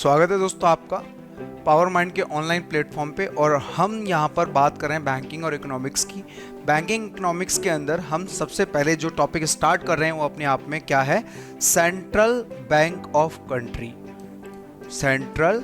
स्वागत है दोस्तों आपका पावर माइंड के ऑनलाइन प्लेटफॉर्म पे। और हम यहाँ पर बात कर रहे हैं बैंकिंग और इकोनॉमिक्स की। बैंकिंग इकोनॉमिक्स के अंदर हम सबसे पहले जो टॉपिक स्टार्ट कर रहे हैं वो अपने आप में क्या है, central bank of country. Central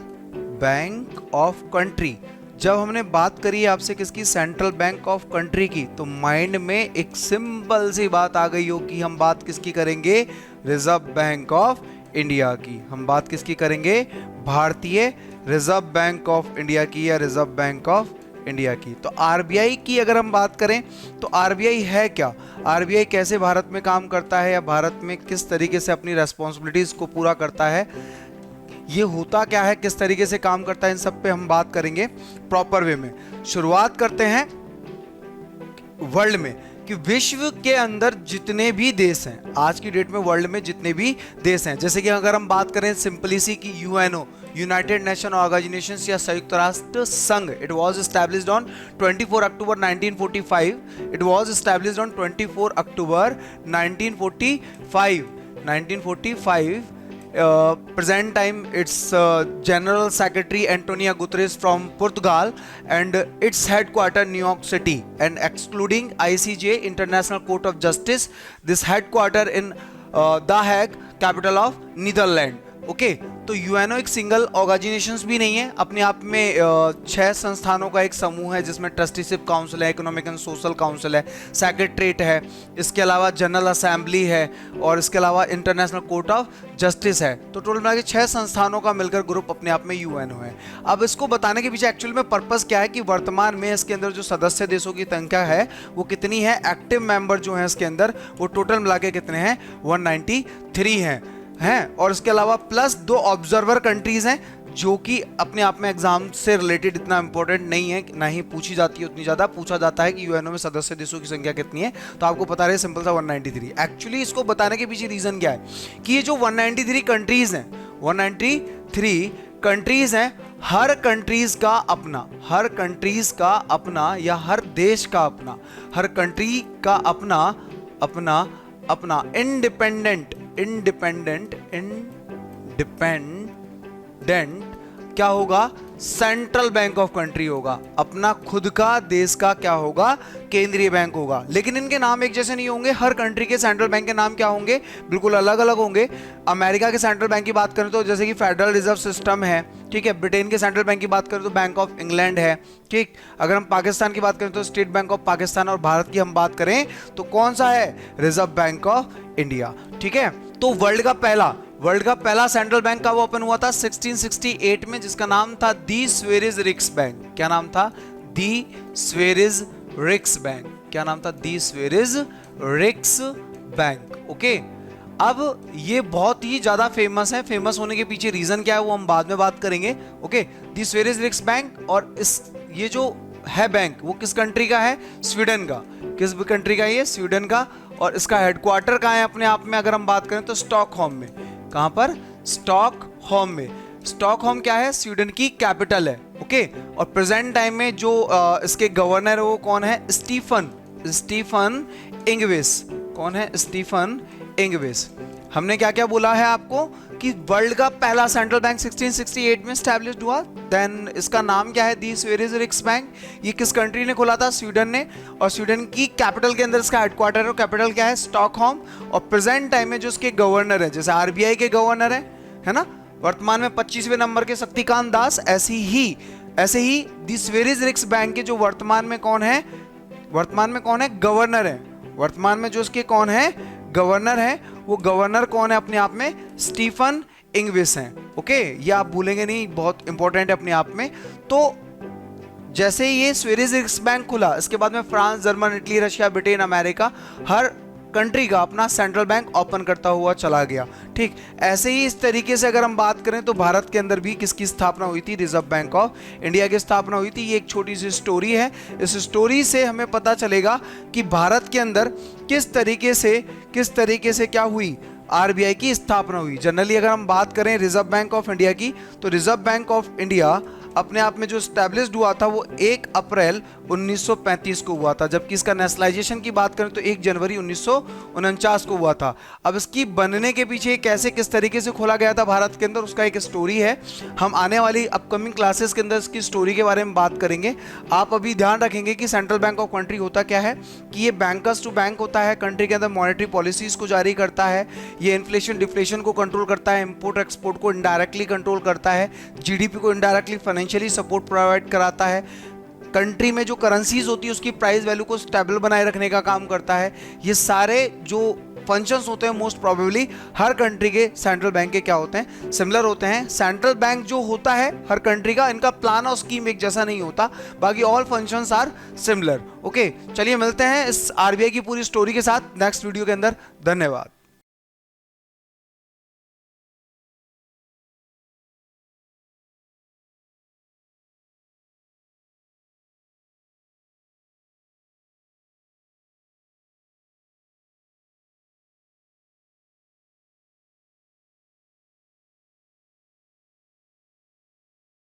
bank of country. जब हमने बात करी आपसे किसकी, सेंट्रल बैंक ऑफ कंट्री की, तो माइंड में एक सिंपल सी बात आ गई हो कि हम बात किसकी करेंगे, रिजर्व बैंक ऑफ इंडिया की। हम बात किसकी करेंगे, भारतीय रिजर्व बैंक ऑफ इंडिया की या रिजर्व बैंक ऑफ इंडिया की। तो आरबीआई की अगर हम बात करें तो आरबीआई है क्या, आरबीआई कैसे भारत में काम करता है या भारत में किस तरीके से अपनी रेस्पॉन्सिबिलिटीज को पूरा करता है, ये होता क्या है, किस तरीके से काम करता है, इन सब पे हम बात करेंगे प्रॉपर वे में। शुरुआत करते हैं वर्ल्ड में कि विश्व के अंदर जितने भी देश हैं, आज की डेट में वर्ल्ड में जितने भी देश हैं, जैसे कि अगर हम बात करें सिंपली सी की यूएनओ, यूनाइटेड नेशन ऑर्गेनाइजेशंस या संयुक्त राष्ट्र संघ, it was established on 24 October 1945। It was established on 24 October 1945। Present time its General Secretary Antonio Guterres from Portugal and its headquarter New York City, and excluding ICJ International Court of Justice, this headquarter in The Hague, capital of Netherlands. Okay तो UNO एक single organisations भी नहीं है, अपने आप में 6 संस्थानों का एक समूह है जिसमें ट्रस्टीशिप काउंसिल है, इकोनॉमिक एंड सोशल काउंसिल है, सेक्रेटरीट है, इसके अलावा जनरल असेंबली है और इसके अलावा इंटरनेशनल कोर्ट ऑफ जस्टिस है। तो टोटल मिला के 6 संस्थानों का मिलकर ग्रुप अपने आप में यूएनओ है। अब इसको बताने के पीछे एक्चुअल में पर्पस क्या है कि वर्तमान में इसके अंदर जो सदस्य देशों की संख्या है वो कितनी है, एक्टिव मेंबर जो है इसके अंदर वो टोटल मिला के कितने हैं, 193 हैं। और इसके अलावा प्लस 2 ऑब्जर्वर कंट्रीज हैं जो कि अपने आप में एग्जाम से रिलेटेड इतना इंपॉर्टेंट नहीं है, ना ही पूछी जाती है उतनी ज़्यादा। पूछा जाता है कि यूएनओ में सदस्य देशों की संख्या कितनी है, तो आपको पता रहे सिंपल सा 193। एक्चुअली इसको बताने के पीछे रीज़न क्या है कि ये जो 193 कंट्रीज हैं, 193 कंट्रीज हैं, हर कंट्रीज का अपना, हर कंट्रीज का अपना या हर देश का अपना, हर कंट्री का अपना अपना अपना इंडिपेंडेंट क्या होगा, सेंट्रल बैंक ऑफ कंट्री होगा, अपना खुद का देश का क्या होगा, केंद्रीय बैंक होगा। लेकिन इनके नाम एक जैसे नहीं होंगे, हर कंट्री के सेंट्रल बैंक के नाम क्या होंगे, बिल्कुल अलग अलग होंगे। अमेरिका के सेंट्रल बैंक की बात करें तो जैसे कि फेडरल रिजर्व सिस्टम है, ठीक है। ब्रिटेन के सेंट्रल बैंक की बात करें तो बैंक ऑफ इंग्लैंड है, ठीक। अगर हम पाकिस्तान की बात करें तो स्टेट बैंक ऑफ पाकिस्तान, और भारत की हम बात करें तो कौन सा है, रिजर्व बैंक ऑफ इंडिया, ठीक है। तो वर्ल्ड का पहला सेंट्रल बैंक का वो ओपन हुआ था 1668 में, जिसका नाम था दी स्वेरिज रिक्स बैंक। क्या नाम था, दी स्वेरिज रिक्स बैंक। क्या नाम था, दी स्वेरिज रिक्स बैंक। ओके अब ये बहुत ही ज्यादा फेमस है, फेमस होने के पीछे रीजन क्या है वो हम बाद में बात करेंगे। ओके दी स्वेरिज रिक्स बैंक, और इस ये जो है बैंक वो किस कंट्री का है, स्वीडन का। किस कंट्री का, ये स्वीडन का। और इसका हेडक्वार्टर कहाँ है अपने आप में अगर हम बात करें तो स्टॉकहोम में। कहाँ पर, स्टॉकहोम में। स्टॉकहोम क्या है, स्वीडन की कैपिटल है। ओके और प्रेजेंट टाइम में जो इसके गवर्नर है वो कौन है, स्टीफन इंगवेस। कौन है, स्टीफन इंगवेस। हमने क्या क्या बोला है आपको कि वर्ल्ड का पहला सेंट्रल बैंक 1668 में स्टैब्लिश्ड हुआ। देन इसका नाम क्या है, दी स्वेरिज रिक्स बैंक। ये किस कंट्री ने खोला था, स्वीडन ने। और स्वीडन की कैपिटल के अंदर इसका हेडक्वार्टर है, कैपिटल क्या है, स्टॉकहोम। और प्रेजेंट टाइम में जो इसके गवर्नर है, जैसे आरबीआई के गवर्नर है ना, वर्तमान में 25वें नंबर के शक्तिकांत दास, ऐसे ही दी स्वेरिज रिक्स बैंक के जो वर्तमान में कौन है, गवर्नर है। वर्तमान में जो इसके कौन है, गवर्नर है, वो गवर्नर कौन है अपने आप में, स्टीफन इंगवेस हैं। ओके ये आप भूलेंगे नहीं, बहुत इंपॉर्टेंट है अपने आप में। तो जैसे ही ये स्वेरिज रिक्स बैंक खुला, इसके बाद में France, German, Italy, Russia, Britain, America, हर कंट्री का अपना सेंट्रल बैंक ओपन करता हुआ चला गया, ठीक। ऐसे ही इस तरीके से अगर हम बात करें तो भारत के अंदर भी किसकी स्थापना हुई थी, रिजर्व बैंक ऑफ इंडिया की स्थापना हुई थी। ये एक छोटी सी स्टोरी है, इस स्टोरी से हमें पता चलेगा कि भारत के अंदर किस तरीके से क्या हुई, आरबीआई की स्थापना हुई। जनरली अगर हम बात करें रिजर्व बैंक ऑफ इंडिया की, तो रिजर्व बैंक ऑफ इंडिया अपने आप में जो स्टैब्लिश्ड हुआ था वो 1 अप्रैल 1935 को हुआ था, जबकि इसका नेशनलाइजेशन की बात करें तो 1 जनवरी 1949 को हुआ था। अब इसकी बनने के पीछे कैसे किस तरीके से खोला गया था भारत के अंदर, उसका एक स्टोरी है। हम आने वाली अपकमिंग क्लासेस के अंदर इसकी स्टोरी के बारे में बात करेंगे। आप अभी ध्यान रखेंगे कि सेंट्रल बैंक ऑफ कंट्री होता क्या है, कि ये बैंकर्स टू बैंक होता है, कंट्री के अंदर मॉनेटरी पॉलिसीज को जारी करता है, ये इन्फ्लेशन डिफ्लेशन को कंट्रोल करता है, इंपोर्ट एक्सपोर्ट को इनडायरेक्टली कंट्रोल करता है, जीडीपी को इनडायरेक्टली फाइनेंशियली सपोर्ट प्रोवाइड कराता है, कंट्री में जो करेंसीज होती है उसकी प्राइस वैल्यू को स्टेबल बनाए रखने का काम करता है। ये सारे जो फंक्शंस होते हैं मोस्ट प्रोबेबली हर कंट्री के सेंट्रल बैंक के क्या होते हैं, सिमिलर होते हैं। सेंट्रल बैंक जो होता है हर कंट्री का, इनका प्लान और स्कीम एक जैसा नहीं होता, बाकी all functions are similar. Okay, चलिए मिलते हैं इस आरबीआई की पूरी स्टोरी के साथ नेक्स्ट वीडियो के अंदर। धन्यवाद।